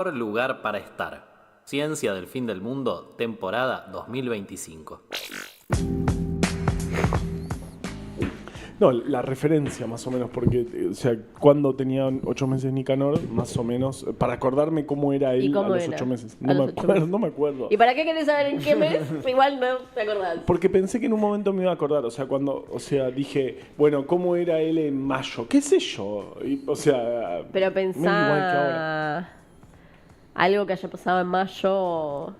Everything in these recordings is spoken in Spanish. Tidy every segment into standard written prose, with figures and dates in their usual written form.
Lugar para estar. Ciencia del fin del mundo, temporada 2025. No, la referencia más o menos, porque, o sea, cuando tenía 8 meses Nicanor, más o menos, para acordarme cómo era él a los 8 meses. No me acuerdo. ¿Y para qué querés saber en qué mes? Igual no te acordás. Porque pensé que en un momento me iba a acordar, o sea, dije, bueno, ¿cómo era él en mayo? ¿Qué sé yo? O sea, Pero medio igual que ahora. pensá algo que haya pasado en mayo.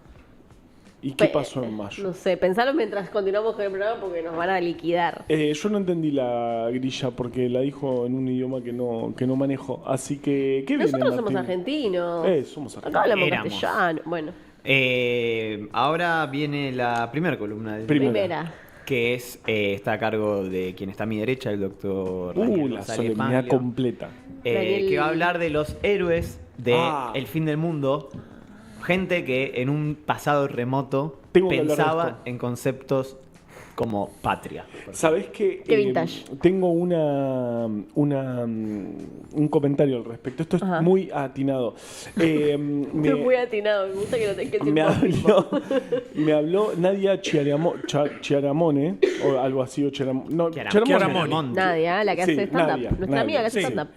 ¿Y qué pasó en mayo? No sé, pensalo mientras continuamos con el programa porque nos van a liquidar. Yo no entendí la grilla porque la dijo en un idioma que no manejo. Así que, ¿qué viene, Nosotros somos Martín? argentinos. Somos argentinos. Acá hablamos Éramos. castellano. Bueno, Ahora viene la primera columna del primera. que está a cargo de quien está a mi derecha, el doctor La González solemnidad Manglio, completa. Daniel- que va a hablar de los héroes del fin del mundo. Gente que en un pasado remoto Tengo que hablar de pensaba esto. en conceptos como patria. ¿Sabés qué? Qué vintage. Tengo un comentario al respecto. Esto es Ajá. muy atinado. Estoy muy atinado, me gusta que lo tengas que decir me vos. me habló Nadia Chiaramone, o algo así, o Chiaramone. Chiaramone. Nadia, la que Sí, hace stand-up. Nadia, Nuestra Nadia, amiga que hace sí. stand-up.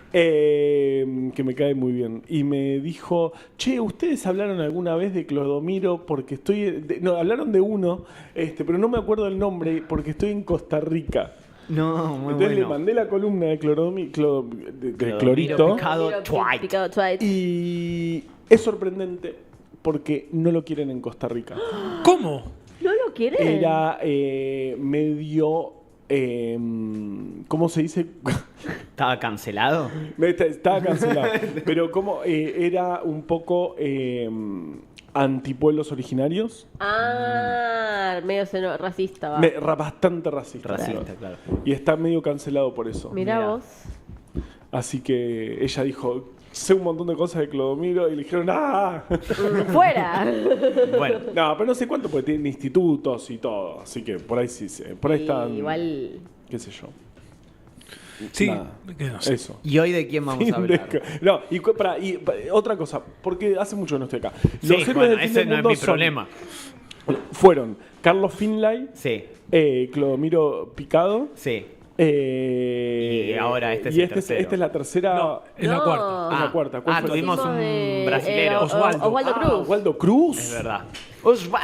Que me cae muy bien. Y me dijo, che, ¿ustedes hablaron alguna vez de Clodomiro? Porque no, hablaron de uno, pero no me acuerdo el nombre porque estoy en Costa Rica. No, muy Entonces le bueno. mandé la columna de de Cloromiro clorito. picado. Twilight. Picado Twilight. Y es sorprendente porque no lo quieren en Costa Rica. ¿Cómo? ¿No lo querés? Era medio... ¿cómo se dice? ¿Estaba cancelado? Estaba cancelado. Pero como era un poco antipueblos originarios. Medio racista, va. Bastante racista. Racista, claro. Y está medio cancelado por eso. Mirá Mirá. vos. Así que ella dijo, sé un montón de cosas de Clodomiro. Y le dijeron, ¡ah! ¡Fuera! Bueno, No, pero no sé cuánto, porque tienen institutos y todo. Así que por ahí sí, por ahí Y están, igual. qué sé yo. Sí, Nada. que no sé. Eso. ¿y hoy de quién vamos a hablar? No, otra cosa, porque hace mucho que no estoy acá. Sí, Los héroes bueno, del fin ese del no es mundo mi son- problema. fueron Carlos Finlay, Sí, Clodomiro Picado. sí. Y ahora este es y el tercero. esta es la tercera. No, es la No. cuarta. Es la cuarta. ¿Cuál fue la tuvimos Hicimos un de, brasilero. Osvaldo Cruz. Osvaldo Cruz. Es verdad.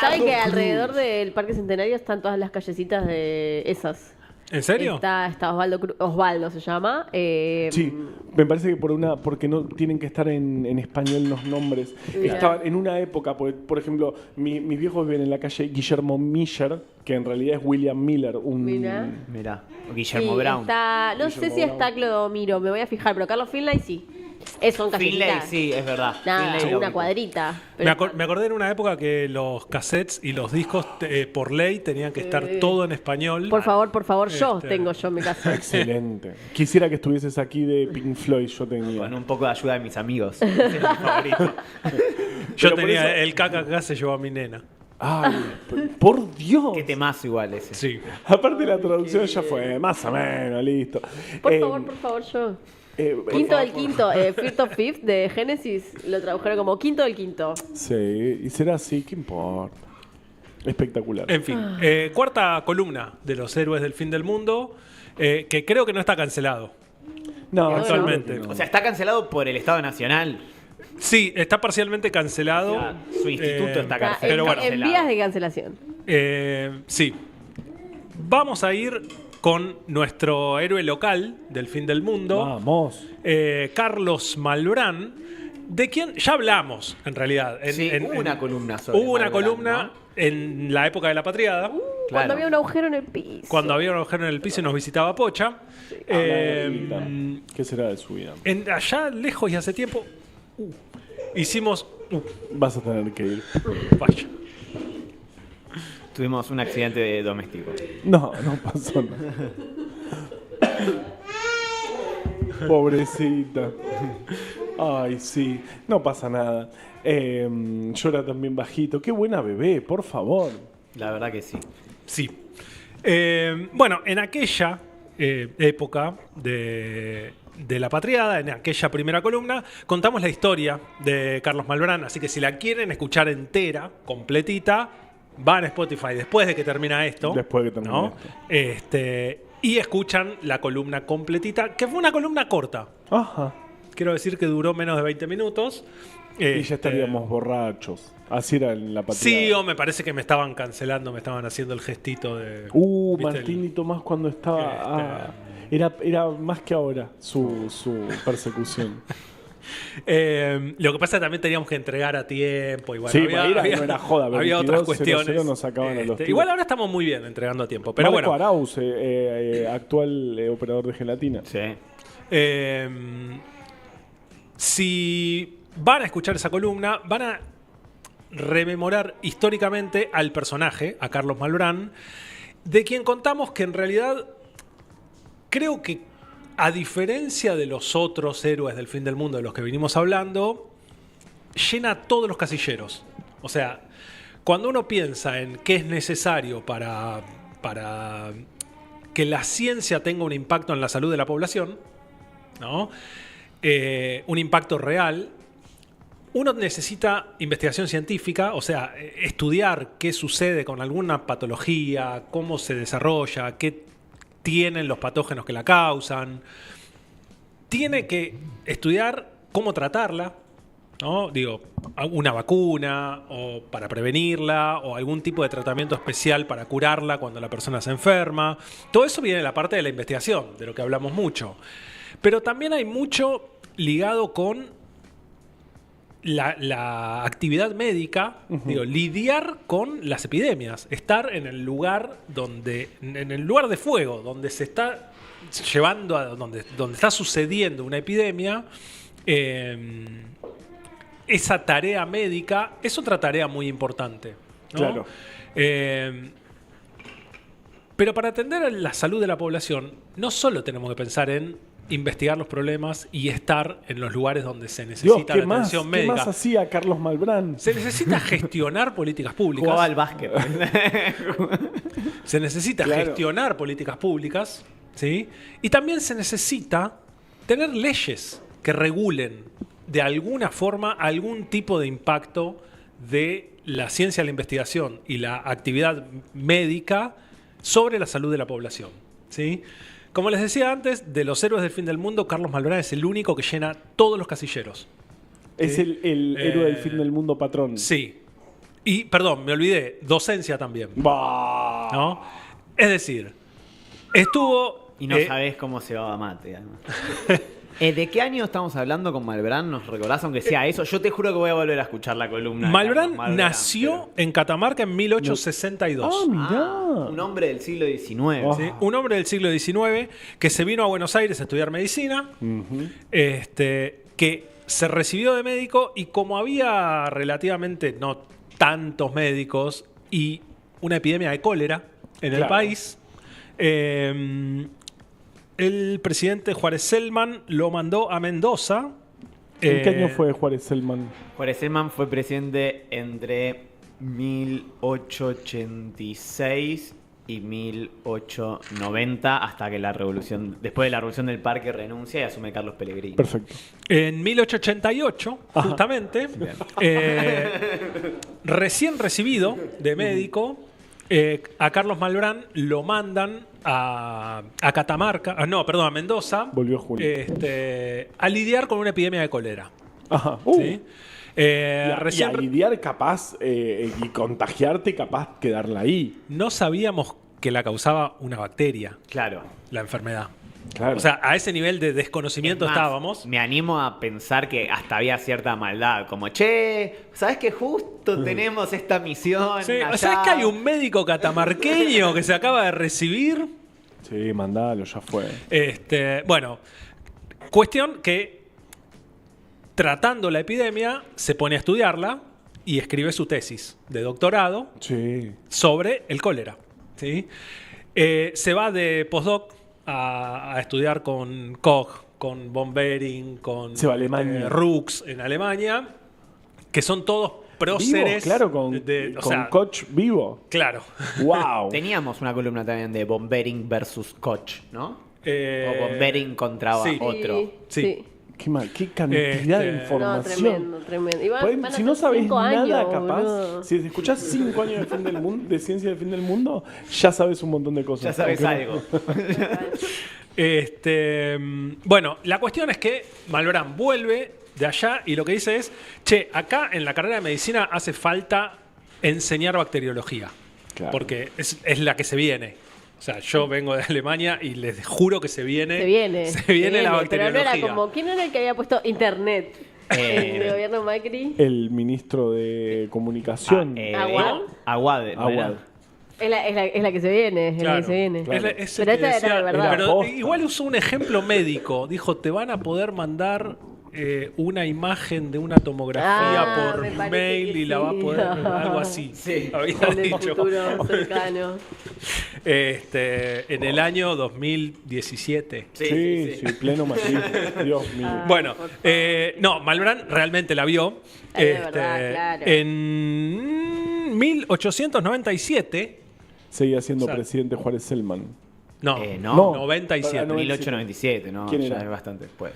¿Saben que alrededor del Parque Centenario están todas las callecitas de esas? ¿En serio? Está Osvaldo Cruz. Osvaldo se llama. Sí, me parece que porque no tienen que estar en español los nombres. Mirá. Estaban en una época, por ejemplo, mis viejos viven en la calle Guillermo Miller, que en realidad es William Miller, Mirá. Mirá, Sí, Guillermo Brown. no sé Guillermo si Brown. está Clodomiro, me voy a fijar, pero Carlos Finlay sí. Son Finlay, callecitas. sí, es verdad. Nada, Finlay lo una ubico. cuadrita. Me acordé en una época que los cassettes y los discos por ley tenían que estar todo en español. Por favor, yo Este. tengo mi casa. Excelente. Quisiera que estuvieses aquí de Pink Floyd, yo tenía. Con un poco de ayuda de mis amigos. Ese es mi favorito. Yo Pero por tenía eso- el KKK se llevó a mi nena. Ay, por Dios. Qué temazo igual ese. Sí. Aparte la traducción ya fue más o menos, listo. Por favor, yo. Quinto del quinto, Fifth of Fifth de Génesis lo tradujeron como quinto del quinto. Sí, y será así, ¿qué importa? Espectacular. En fin, cuarta columna de los héroes del fin del mundo, que creo que no está cancelado. No, actualmente. seguro que no. O sea, está cancelado por el Estado Nacional. Sí, está parcialmente cancelado. O sea, su instituto está Está cancelado. Pero bueno. en vías de cancelación. Sí. Vamos a ir con nuestro héroe local del fin del mundo, Vamos. Carlos Malbrán, de quien ya hablamos, en realidad. Sí, hubo una columna sobre Hubo una Malbrán, columna ¿no? en la época de la patriada, Claro. Cuando había un agujero en el piso. cuando había un agujero en el piso y nos visitaba Pocha. ¿Qué será de su vida? Allá lejos y hace tiempo, hicimos... Vas a tener que ir. vaya. Tuvimos un accidente doméstico. No pasó nada. Pobrecita. Ay, sí. No pasa nada. Llora también bajito. Qué buena bebé, por favor. La verdad que sí. Sí. Bueno, en aquella época de la patriada, en aquella primera columna, contamos la historia de Carlos Malbrán, así que si la quieren escuchar entera, completita, van a Spotify después de que termina esto. Después de que termina esto. Y escuchan la columna completita, que fue una columna corta. Ajá. Quiero decir que duró menos de 20 minutos. Y ya estaríamos borrachos. Así era en la patriada. Sí, o me parece que me estaban cancelando, me estaban haciendo el gestito de... ¿viste? Martín y Tomás cuando estaba... Era más que ahora su persecución. Lo que pasa es que también teníamos que entregar a tiempo. Y bueno, Sí, no era joda. había otras cuestiones. Nos sacaban a los tiros. Igual ahora estamos muy bien entregando a tiempo. Pero Marco bueno. Arauz, actual operador de gelatina. Sí. Si van a escuchar esa columna, van a rememorar históricamente al personaje, a Carlos Malbrán, de quien contamos que en realidad creo que, a diferencia de los otros héroes del fin del mundo de los que venimos hablando, llena todos los casilleros. O sea, cuando uno piensa en qué es necesario para que la ciencia tenga un impacto en la salud de la población, ¿no? Un impacto real, uno necesita investigación científica, o sea, estudiar qué sucede con alguna patología, cómo se desarrolla, qué tienen los patógenos que la causan. Tiene que estudiar cómo tratarla, ¿no? Digo, una vacuna, o para prevenirla, o algún tipo de tratamiento especial para curarla cuando la persona se enferma. Todo eso viene de la parte de la investigación, de lo que hablamos mucho. Pero también hay mucho ligado con la actividad médica, digo, lidiar con las epidemias, estar en el lugar en el lugar de fuego, donde se está llevando donde está sucediendo una epidemia. Esa tarea médica es otra tarea muy importante, ¿no? Claro. Pero para atender la salud de la población, no solo tenemos que pensar en investigar los problemas y estar en los lugares donde se necesita la atención médica. ¿Qué más hacía Carlos Malbrán? Se necesita gestionar políticas públicas. Jugaba al básquet. Se necesita gestionar políticas públicas, ¿sí? Y también se necesita tener leyes que regulen de alguna forma algún tipo de impacto de la ciencia, la investigación y la actividad médica sobre la salud de la población, ¿sí? Como les decía antes, de los héroes del fin del mundo, Carlos Malbrán es el único que llena todos los casilleros. Es el héroe del fin del mundo patrón. Sí. Y, perdón, me olvidé, docencia también. Bah. ¿No? Es decir, estuvo... Y no sabés cómo se va a mate. ¿De qué año estamos hablando con Malbrán? ¿Nos recordás aunque sea eso? Yo te juro que voy a volver a escuchar la columna. Malbrán nació en Catamarca en 1862. Ah, mirá. Un hombre del siglo XIX. ¿Sí? Un hombre del siglo XIX que se vino a Buenos Aires a estudiar medicina, que se recibió de médico y como había relativamente no tantos médicos y una epidemia de cólera en el país, el presidente Juárez Celman lo mandó a Mendoza. ¿En qué año fue Juárez Celman? Juárez Celman fue presidente entre 1886 y 1890 hasta que después de la revolución del Parque renuncia y asume Carlos Pellegrini. Perfecto. En 1888, justamente, recién recibido de médico, a Carlos Malbrán lo mandan a Catamarca, a Mendoza, Volvió Julio. a lidiar con una epidemia de cólera. Ajá. ¿Sí? Y a lidiar capaz y contagiarte capaz quedarla ahí. No sabíamos que la causaba una bacteria, Claro. la enfermedad. Claro. O sea, a ese nivel de desconocimiento Es más, estábamos. Me animo a pensar que hasta había cierta maldad, como, che, ¿sabes que justo tenemos esta misión Sí, allá? ¿sabes que hay un médico catamarqueño que se acaba de recibir? Sí, mandalo, ya fue. Bueno, cuestión que tratando la epidemia se pone a estudiarla y escribe su tesis de doctorado sobre el cólera, ¿sí? Se va de postdoc a estudiar con Koch, con von Behring, con Se va a Alemania. Rux en Alemania, que son todos próceres. Vivo, claro, con Koch vivo. Claro. ¡Wow! Teníamos una columna también de Bombering versus Koch, ¿no? O Bombering contra sí. otro. Sí. Qué cantidad de No, información. tremendo. Igual Pues, van a si no ser sabes 5 nada, años, capaz, boludo. si escuchás 5 años de, fin del mundo, de ciencia del fin del mundo, ya sabes un montón de cosas. Ya sabes Aunque no- algo. Bueno, la cuestión es que Malbrán vuelve de allá y lo que dice es, che, acá en la carrera de medicina hace falta enseñar bacteriología. Claro. Porque es la que se viene. O sea, yo vengo de Alemania y les juro que se viene. Se viene. Se viene la Pero no bacteriología. era como, ¿quién era el que había puesto internet en el gobierno Macri? El ministro de Comunicación. Aguad. Aguad. ¿no Aguad. era? Es la que se viene, es la Claro. que se viene. Claro. Es el Pero que esta era decía- de verdad. pero Posta. igual usó un ejemplo médico. Dijo, te van a poder mandar una imagen de una tomografía Me por parece mail que y la va a sí. poder... Algo así. Sí. Había En el dicho. futuro cercano. En el año 2017. Sí, pleno machismo. Dios mío. Bueno, no, Malbrán realmente la vio. De verdad, claro. En 1897. Seguía siendo O sea, presidente Juárez Selman. No, No. 97. Para 1897, ¿no? ¿Quién Ya era? es bastante después.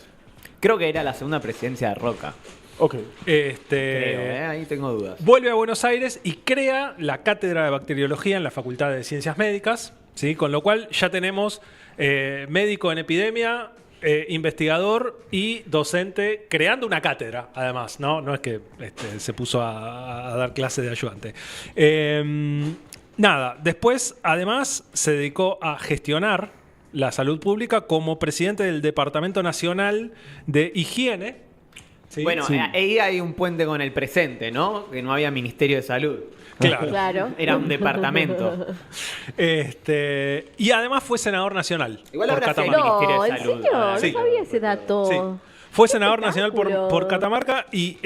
Creo que era la segunda presidencia de Roca. Ok. Creo, ahí tengo dudas. Vuelve a Buenos Aires y crea la cátedra de bacteriología en la Facultad de Ciencias Médicas, ¿sí? Con lo cual ya tenemos médico en epidemia, investigador y docente creando una cátedra, además, ¿no? No es que se puso a dar clase de ayudante. Nada, después además se dedicó a gestionar la salud pública como presidente del Departamento Nacional de Higiene. ¿sí? Bueno, Sí. ahí hay un puente con el presente, ¿no? Que no había Ministerio de Salud. Claro. Claro. Era un departamento. Y además fue senador nacional. Igual por habrá Catamarca. sido- No, Ministerio de ¿en Salud. serio? No Sí. sabía ese dato. Sí. Fue senador nacional por Espectáculo. Catamarca y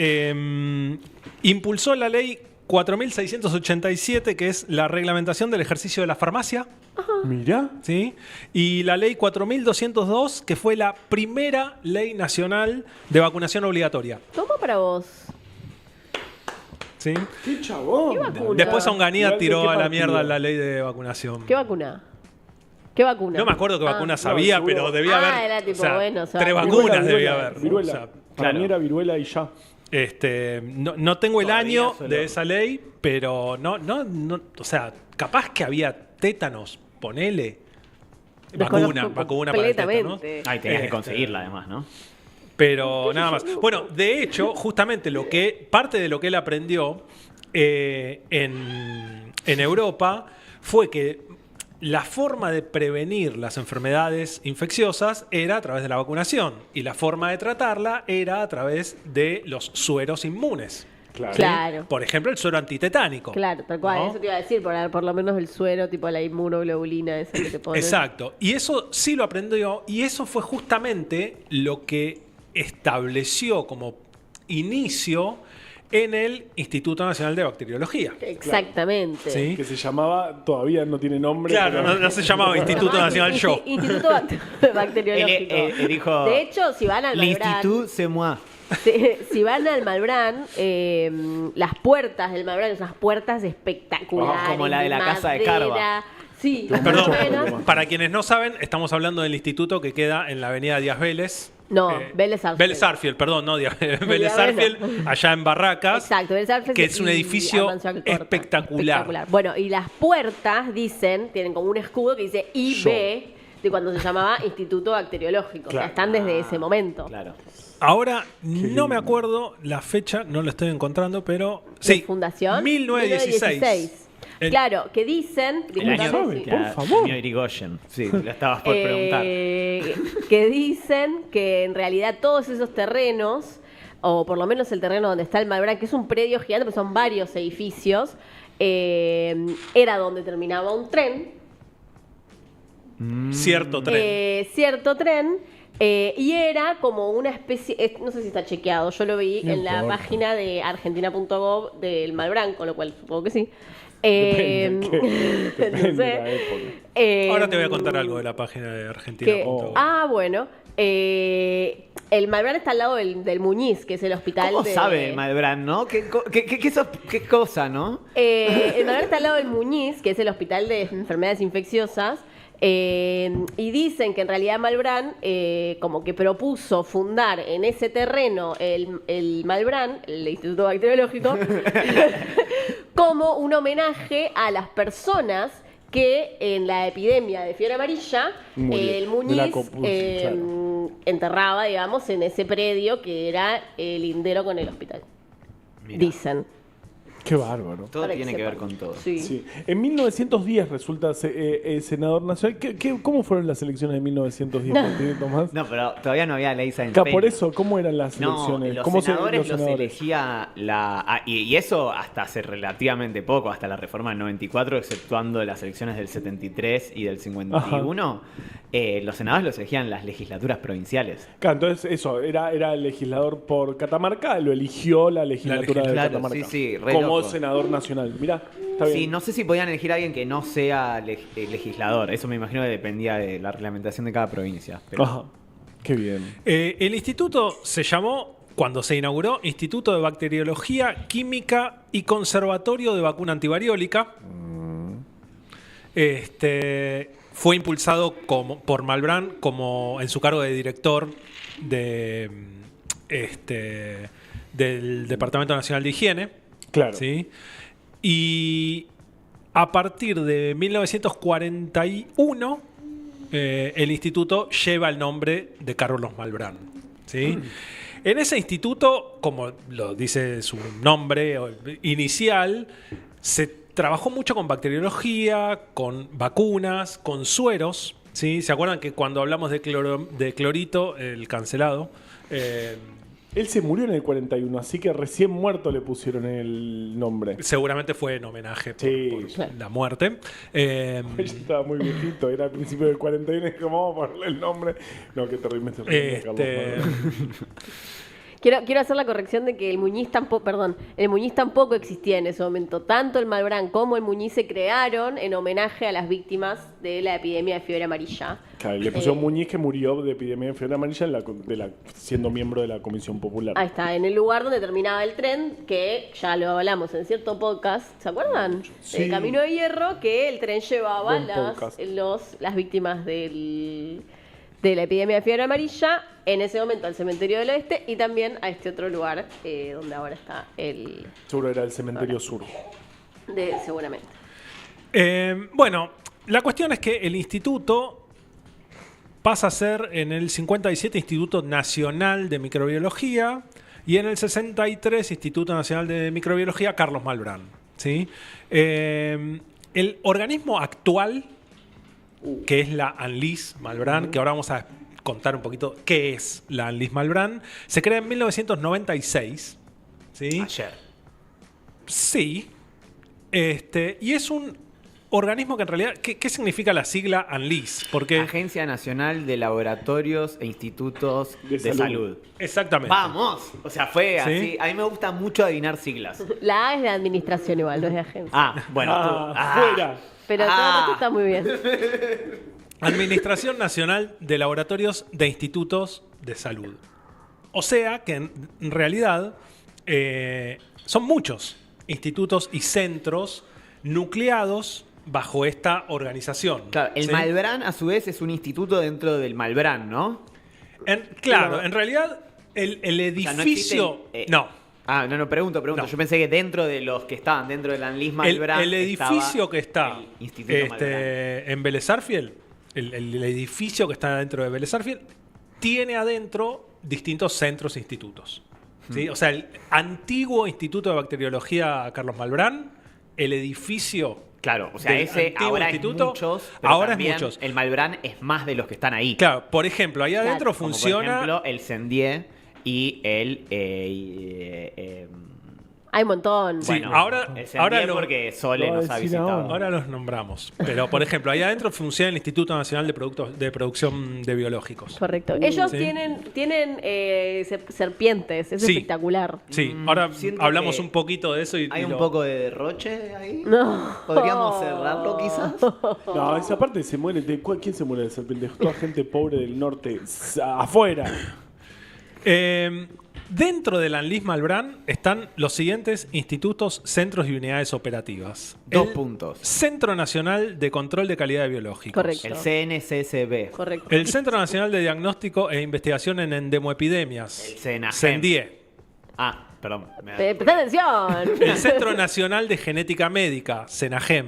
impulsó la ley 4687, que es la reglamentación del ejercicio de la farmacia. Mirá. ¿Sí? Y la ley 4202, que fue la primera ley nacional de vacunación obligatoria. Toma para vos. ¿Sí? ¡Qué chabón! ¿Qué vacuna? Después Onganía Igual, ¿de tiró qué a la partido? mierda la ley de vacunación. ¿Qué vacuna? ¿Qué vacuna? No me acuerdo qué vacuna Ah. sabía, seguro. pero debía haber. Era tipo, bueno, o sea, 3 Viruela, vacunas debía haber. Viruela. O sea, Para claro. mí era viruela y ya. no tengo el Todavía año solo- de esa ley, pero no, o sea, capaz que había tétanos, ponele. Vacuna Desconozco para el tétanos. completamente. Ahí tenías que Este, conseguirla, además, ¿no? Pero nada más. Bueno, de hecho, justamente parte de lo que él aprendió en Europa fue que la forma de prevenir las enfermedades infecciosas era a través de la vacunación y la forma de tratarla era a través de los sueros inmunes. Claro. Claro. Por ejemplo, el suero antitetánico. Claro, tal cual. ¿no? Eso te iba a decir, por lo menos el suero, tipo la inmunoglobulina esa que te ponen. Exacto. Y eso sí lo aprendió y eso fue justamente lo que estableció como inicio en el Instituto Nacional de Bacteriología. Exactamente. ¿Sí? Que se llamaba, todavía no tiene nombre. Claro, pero- no se llamaba Instituto Nacional Yo. Instituto Bacteriológico. Él dijo. De hecho, si van al Malbrán, L'Institut c'est moi. si van al Malbrán, las puertas del Malbrán, esas puertas espectaculares. Como la de la casa de Carva. madera. Sí, Perdón, más o menos. para quienes no saben, estamos hablando del instituto que queda en la avenida Díaz Vélez. No, Vélez Sarsfield. Vélez Sarsfield, perdón, no Díaz Vélez Díaz Sarsfield, Vélez. allá en Barracas. Exacto, Vélez Sarsfield que es un y edificio Amancio Alcorta. espectacular. Bueno, y las puertas tienen como un escudo que dice IB, de cuando se llamaba Instituto Bacteriológico. O sea, Claro. están desde ese momento. Claro. Ahora no me acuerdo la fecha, no lo estoy encontrando, pero ¿De sí, fundación? 1916. Claro, que dicen... El año sabe? sí. Por favor. Señor Irigoyen. Sí, lo estabas por preguntar. Que dicen que en realidad todos esos terrenos, o por lo menos el terreno donde está el Malbrán, que es un predio gigante, pero son varios edificios, era donde terminaba un tren, Cierto tren. cierto tren, y era como una especie, no sé si está chequeado, yo lo vi No en la importa. página de argentina.gov del Malbrán, con lo cual supongo que sí. Depende, No depende sé. de la época. Ahora te voy a contar algo de la página de Argentina. Que- Oh. bueno, El Malbrán está al lado del Muñiz, que es el hospital ¿Cómo de... sabe el Malbrán, no? ¿Qué cosa, no? El Malbrán está al lado del Muñiz, que es el hospital de enfermedades infecciosas. Y dicen que en realidad Malbrán como que propuso fundar en ese terreno el Malbrán, el Instituto Bacteriológico, como un homenaje a las personas que en la epidemia de fiebre amarilla el Muñiz enterraba, digamos, en ese predio que era el lindero con el hospital. Mirá. Dicen. Qué bárbaro. Todo Para que tiene que ver sepan. con todo. Sí. Sí. En 1910 resulta senador nacional. ¿Cómo fueron las elecciones de 1910, Martín Tomás? No, pero todavía no había ley Science. Por eso, ¿cómo eran las elecciones? Los ¿Cómo senadores los elegía y eso hasta hace relativamente poco, hasta la reforma del 94, exceptuando las elecciones del 73 y del 51. Los senadores los elegían las legislaturas provinciales. Claro, entonces eso, era el legislador por Catamarca, lo eligió la legislatura de Claro, Catamarca. sí, re como loco. senador nacional. Mirá, está bien. Sí, no sé si podían elegir a alguien que no sea legislador. Eso me imagino que dependía de la reglamentación de cada provincia. Pero... Ajá, qué bien. El instituto se llamó, cuando se inauguró, Instituto de Bacteriología, Química y Conservatorio de Vacuna Antivariólica. Fue impulsado por Malbrán como en su cargo de director del Departamento Nacional de Higiene. Claro. ¿Sí? Y a partir de 1941, el instituto lleva el nombre de Carlos Malbrán. ¿Sí? En ese instituto, como lo dice su nombre inicial, se trabajó mucho con bacteriología, con vacunas, con sueros. ¿Sí? ¿Se acuerdan que cuando hablamos de clorito, el cancelado? Él se murió en el 41, así que recién muerto le pusieron el nombre. Seguramente fue en homenaje por Sí. la muerte. Él estaba muy viejito, era al principio del 41, y como vamos a ponerle el nombre. No, qué terrible este Carlos Malbrán. Quiero hacer la corrección de que el Muñiz tampoco existía en ese momento. Tanto el Malbrán como el Muñiz se crearon en homenaje a las víctimas de la epidemia de fiebre amarilla. Claro, y le pusieron Muñiz, que murió de epidemia de fiebre amarilla siendo miembro de la Comisión Popular. Ahí está, en el lugar donde terminaba el tren, que ya lo hablamos en cierto podcast, ¿se acuerdan? Sí. El Camino de Hierro, que el tren llevaba Buen podcast. las víctimas de la epidemia de fiebre amarilla, en ese momento al cementerio del oeste y también a este otro lugar donde ahora está Seguro era el cementerio sur. seguramente. Bueno, la cuestión es que el instituto pasa a ser en el 57 Instituto Nacional de Microbiología y en el 63 Instituto Nacional de Microbiología Carlos Malbrán. ¿Sí? El organismo actual, que es la ANLIS Malbrán, que ahora vamos a contar un poquito qué es la ANLIS Malbrán, se crea en 1996. ¿Sí? Ayer. Sí. Y es un organismo que en realidad... ¿Qué significa la sigla ANLIS? Porque... Agencia Nacional de Laboratorios e Institutos de Salud. Exactamente. ¡Vamos! O sea, fue Sí. así. A mí me gusta mucho adivinar siglas. La A es de administración igual, no es de agencia. Bueno. Fuera. Pero todo el resto está muy bien. Administración Nacional de Laboratorios de Institutos de Salud. O sea que en realidad son muchos institutos y centros nucleados bajo esta organización. Claro, el ¿sí? Malbrán, a su vez, es un instituto dentro del Malbrán, ¿no? Claro, en realidad el edificio... no. No, pregunto. No. Yo pensé que dentro de los que estaban dentro del ANLIS Malbrán el edificio estaba que está el Instituto Malbrán. en Vélez Sarsfield, el edificio que está dentro de Vélez Sarsfield, tiene adentro distintos centros e institutos. ¿Sí? O sea, el antiguo Instituto de Bacteriología Carlos Malbrán, el edificio... Claro, o sea, del ese antiguo ahora instituto, es muchos, pero ahora es también muchos. el Malbrán es más de los que están ahí. Claro, por ejemplo, ahí adentro Como funciona... por ejemplo, el CENDIE y el Hay un montón. Sí, Bueno, ahora lo- porque Sole lo nos voy a ha decir visitado. Ahora los nombramos. Pero, por ejemplo, ahí adentro funciona el Instituto Nacional de Producción de Biológicos. Correcto. Ellos Sí. tienen serpientes, es Sí. espectacular. Sí, ahora siento hablamos que un poquito de eso y ¿Hay un lo- poco de derroche ahí? No. ¿Podríamos cerrarlo quizás? No, esa parte se muere. ¿Quién se muere de serpientes? Toda gente pobre del norte. Afuera. Dentro del ANLIS Malbrán están los siguientes institutos, centros y unidades operativas. 2 El puntos. Centro Nacional de Control de Calidad de Biológicos. Correcto. El CNCSB. Correcto. El Centro Nacional de Diagnóstico e Investigación en Endemoepidemias. El CENAGEM. CENDIE. Ah, perdón. Presta atención. El Centro Nacional de Genética Médica, CENAGEM.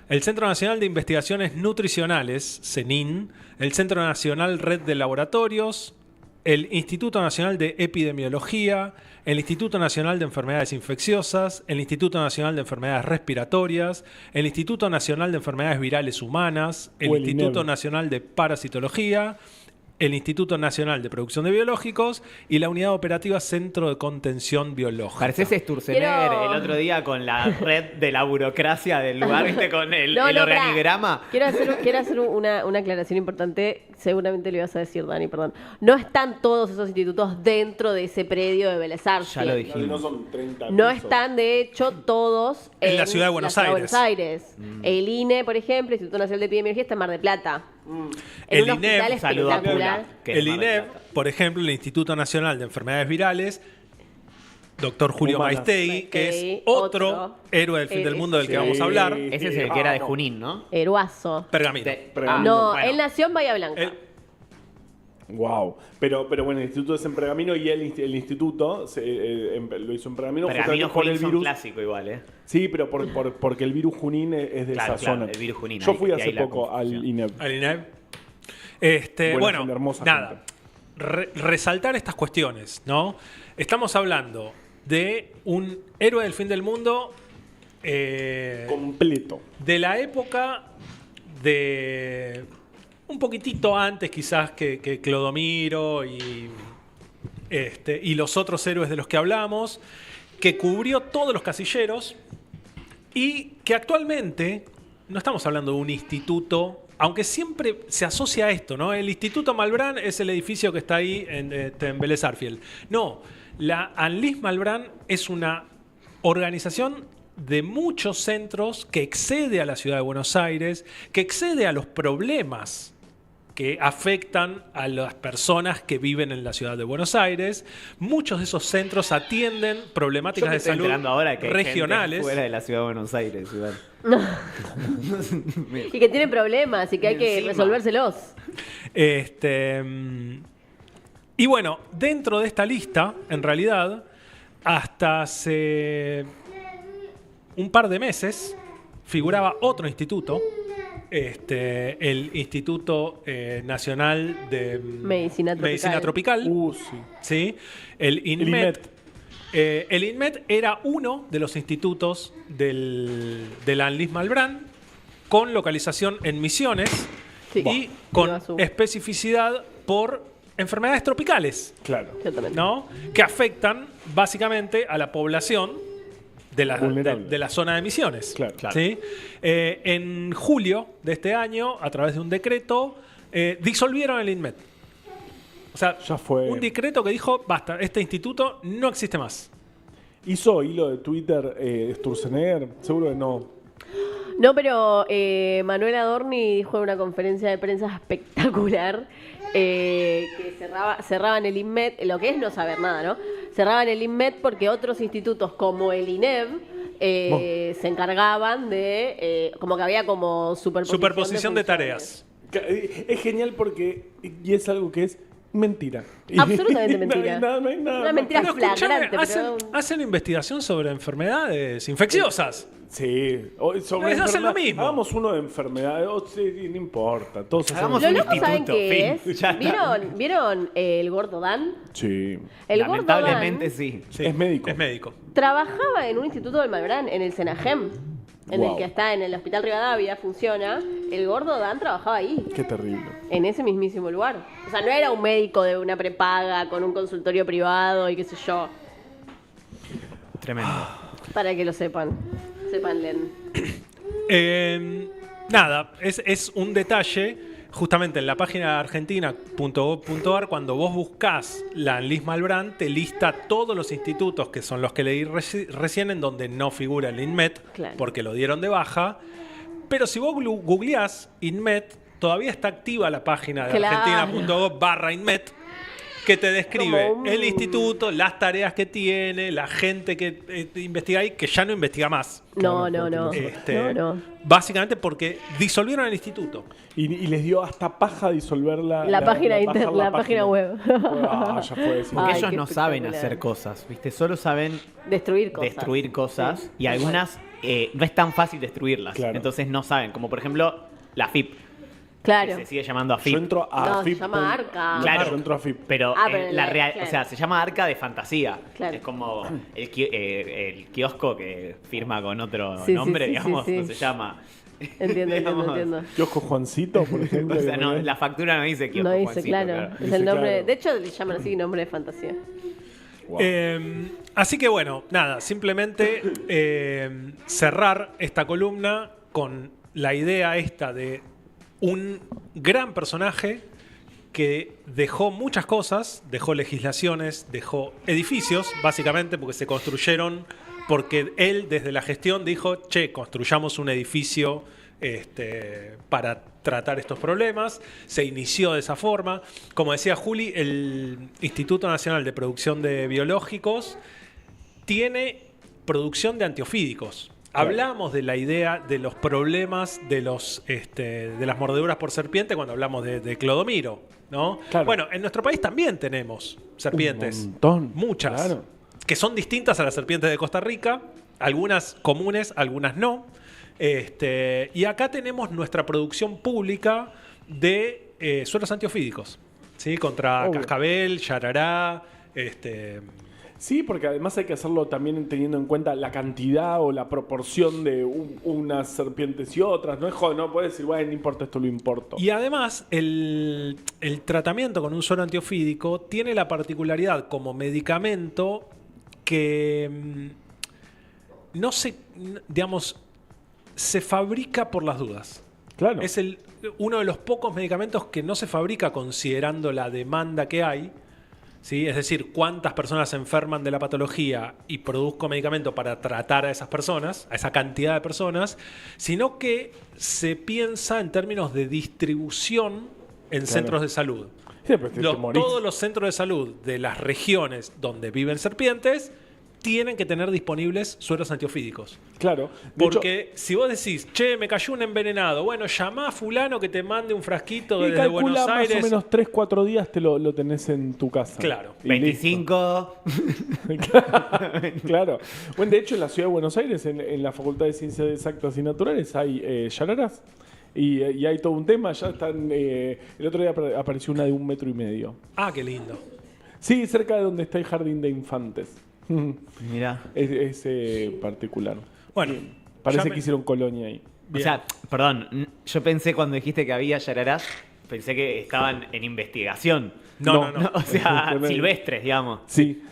El Centro Nacional de Investigaciones Nutricionales, CENIN. El Centro Nacional Red de Laboratorios. El Instituto Nacional de Epidemiología. El Instituto Nacional de Enfermedades Infecciosas. El Instituto Nacional de Enfermedades Respiratorias. El Instituto Nacional de Enfermedades Virales Humanas. El O el Instituto INEB. Nacional de Parasitología. El Instituto Nacional de Producción de Biológicos y la Unidad Operativa Centro de Contención Biológica. Pareces Sturzenegger Quiero- el otro día con la red de la burocracia del lugar, ¿viste? Con el pará. organigrama. Quiero hacer una aclaración importante. Seguramente le ibas a decir, Dani, perdón. No están todos esos institutos dentro de ese predio de Vélez Sarsfield. Ya lo dijimos. No son 30 No pisos. están, de hecho, todos En la ciudad de Buenos Aires. El INE, por ejemplo, Instituto Nacional de Epidemiología, está en Mar del Plata. El En un INEB, hospital saludo a espectacular. Pula, que es El Mar del INEB, Plata. por ejemplo, el Instituto Nacional de Enfermedades Virales, doctor Julio Humanas. Maistegui, que es Maistegui, otro otro. héroe del fin del mundo del que Sí. vamos a hablar. Ese es el que era de Junín, ¿no? Heruazo. Pergamino. No, bueno. él nació en Bahía Blanca. El- Wow. Pero bueno, el instituto es en Pergamino y el instituto lo hizo en Pergamino. Pergamino justamente por Junín el son virus. clásico igual, ¿eh? Sí, pero porque el virus Junín es de Claro, esa claro, zona. el virus Junín, Yo ahí- fui de hace ahí la poco al confusión. INEB. Al INEB. Buena Bueno, gente, hermosa nada. gente. Resaltar estas cuestiones, ¿no? Estamos hablando de un héroe del fin del mundo Completo. de la época de un poquitito antes quizás que Clodomiro y los otros héroes de los que hablamos, que cubrió todos los casilleros y que actualmente no estamos hablando de un instituto, aunque siempre se asocia a esto, ¿no? El Instituto Malbrán es el edificio que está ahí en Vélez Sarsfield. No, la ANLIS Malbrán es una organización de muchos centros que excede a la ciudad de Buenos Aires, que excede a los problemas que afectan a las personas que viven en la ciudad de Buenos Aires. Muchos de esos centros atienden Yo problemáticas me de estoy salud enterando ahora que hay gente regionales. fuera de la ciudad de Buenos Aires, igual. Y que tienen problemas y que hay que Encima. resolvérselos. Y bueno, dentro de esta lista, en realidad, hasta hace un par de meses figuraba otro instituto, el Instituto Nacional de Medicina Tropical, Sí. ¿sí? El INMET. El INMET era uno de los institutos del ANLIS Malbrán, con localización en Misiones Sí. y con Iguazú. especificidad por enfermedades tropicales, Claro. Exactamente. ¿no? Que afectan básicamente a la población Vulnerable. de la zona de Misiones. Claro. ¿Sí? En julio de este año, a través de un decreto, disolvieron el INMET. O sea, Ya fue. un decreto que dijo, basta, este instituto no existe más. ¿Hizo hilo de Twitter Sturzenegger? Seguro que no. No, pero Manuel Adorni dijo en una conferencia de prensa espectacular que cerraban el INMET, lo que es no saber nada, ¿no? Cerraban el INMET porque otros institutos como el INEB se encargaban de, como que había como Superposición de funciones. tareas. Es genial porque, y es algo que es mentira. Absolutamente Y no hay mentira. nada, no hay nada Una más. mentira Pero escúchame, flagrante. hacen investigación sobre enfermedades infecciosas. Sí. Sobre Ellos hacen lo enfermedad- mismo. Hagamos uno de enfermedades. Sí, no importa. Todos Hagamos hacemos. Lo un loco, ¿saben instituto, qué fin. es? Ya está. ¿Vieron el gordo Dan? Sí. El gordo Dan Lamentablemente sí. Sí, Es médico. Es médico. trabajaba en un instituto del Malbrán, en el Senagem, en Wow. el que está en el Hospital Rivadavia, funciona. El gordo Dan trabajaba ahí, Qué terrible. en ese mismísimo lugar. O sea, no era un médico de una prepaga con un consultorio privado y qué sé yo. Tremendo. Para que lo sepan. Sepan leer. Nada, es un detalle. Justamente en la página argentina.gov.ar, cuando vos buscás la Anlis Malbrán, te lista todos los institutos, que son los que leí recién, en donde no figura el INMET, Claro. porque lo dieron de baja. Pero si vos googleás INMET, todavía está activa la página de Claro. argentina.gov/INMET, que te describe Como un- el instituto, las tareas que tiene, la gente que investiga ahí, que ya no investiga más. No. Básicamente porque disolvieron el instituto. Y les dio hasta paja disolver La página la página web. Ah, ya fue eso. Porque Ay, ellos qué no saben espectacular. hacer cosas, ¿viste? Solo saben Destruir cosas. destruir cosas Sí. y algunas no es tan fácil destruirlas. Claro. Entonces no saben. Como por ejemplo la FIP, Claro. que se sigue llamando Yo AFIP. entro a No, se AFIP. llama Arca. Claro. Yo entro a AFIP. Pero, pero la real, claro. o sea, se llama Arca de fantasía. Claro. Es como el kiosco que firma con otro Sí, sí, nombre, sí, digamos, sí, sí. no se llama. Entiendo. Kiosco Juancito, por ejemplo. O sea, que no, me- la factura no dice kiosco. No dice, Juancito, claro. Es Dice, el nombre. claro. De hecho, le llaman así nombre de fantasía. Wow. Así que bueno, nada, simplemente cerrar esta columna con la idea esta de un gran personaje que dejó muchas cosas, dejó legislaciones, dejó edificios, básicamente, porque se construyeron, porque él desde la gestión dijo, che, construyamos un edificio para tratar estos problemas. Se inició de esa forma. Como decía Juli, el Instituto Nacional de Producción de Biológicos tiene producción de antiofídicos. Claro. Hablamos de la idea de los problemas de las mordeduras por serpiente cuando hablamos de Clodomiro, ¿no? Claro. Bueno, en nuestro país también tenemos serpientes. Un montón. Muchas. Claro. Que son distintas a las serpientes de Costa Rica. Algunas comunes, algunas no. Y acá tenemos nuestra producción pública de suelos antiofídicos, ¿sí? Contra Obvio. cascabel, yarará, Sí, porque además hay que hacerlo también teniendo en cuenta la cantidad o la proporción de unas serpientes y otras. No es joder, no puedes decir, bueno, no importa, esto lo importo. Y además, el tratamiento con un suero antiofídico tiene la particularidad como medicamento que no se, digamos, se fabrica por las dudas. Claro. Es uno de los pocos medicamentos que no se fabrica considerando la demanda que hay. ¿Sí? Es decir, cuántas personas se enferman de la patología y produzco medicamento para tratar a esas personas, a esa cantidad de personas, sino que se piensa en términos de distribución en centros de salud. Sí, pero te morís. Todos los centros de salud de las regiones donde viven serpientes tienen que tener disponibles sueros antiofídicos. Claro. De Porque si vos decís, che, me cayó un envenenado, bueno, llamá a fulano que te mande un frasquito hecho, y desde calcula Buenos más Aires. o menos 3-4 días te lo tenés en tu casa. Claro. Y 25. listo. Claro. Bueno, de hecho, en la ciudad de Buenos Aires, en la Facultad de Ciencias Exactas y Naturales, hay yararás. Y hay todo un tema. Ya están. El otro día apareció una de 1,5 metros. Ah, qué lindo. Sí, cerca de donde está el jardín de infantes. Mirá. Es particular. Bueno, Parece ya que hicieron colonia ahí. O sea, perdón, yo pensé cuando dijiste que había yararás, pensé que estaban en investigación. No. O sea, Tremendo. silvestres, digamos. Sí,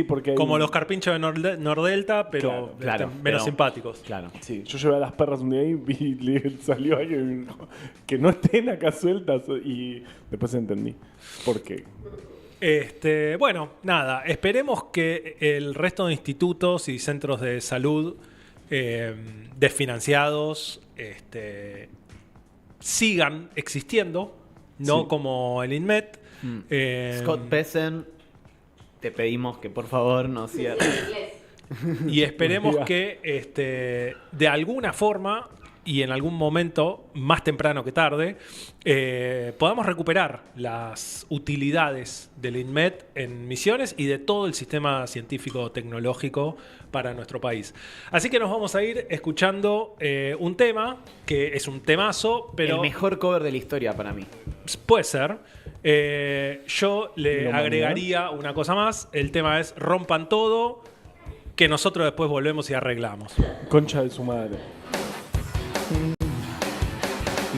porque hay- Como los carpinchos de Nordelta, pero Claro, menos pero- simpáticos. Claro. Sí, yo llevé a las perras un día y vi, salió alguien y me dijo, que no estén acá sueltas y después entendí por qué. Bueno, nada, esperemos que el resto de institutos y centros de salud desfinanciados sigan existiendo, no Sí. como el INMET. Scott Pessen, te pedimos que por favor no cierres. Y esperemos Mira. que de alguna forma y en algún momento, más temprano que tarde, podamos recuperar las utilidades del INMET en Misiones y de todo el sistema científico-tecnológico para nuestro país. Así que nos vamos a ir escuchando un tema, que es un temazo, pero El mejor cover de la historia para mí. puede ser. Yo le ¿Lo agregaría una cosa más. El tema es Rompan Todo, que nosotros después volvemos y arreglamos. Concha de su madre.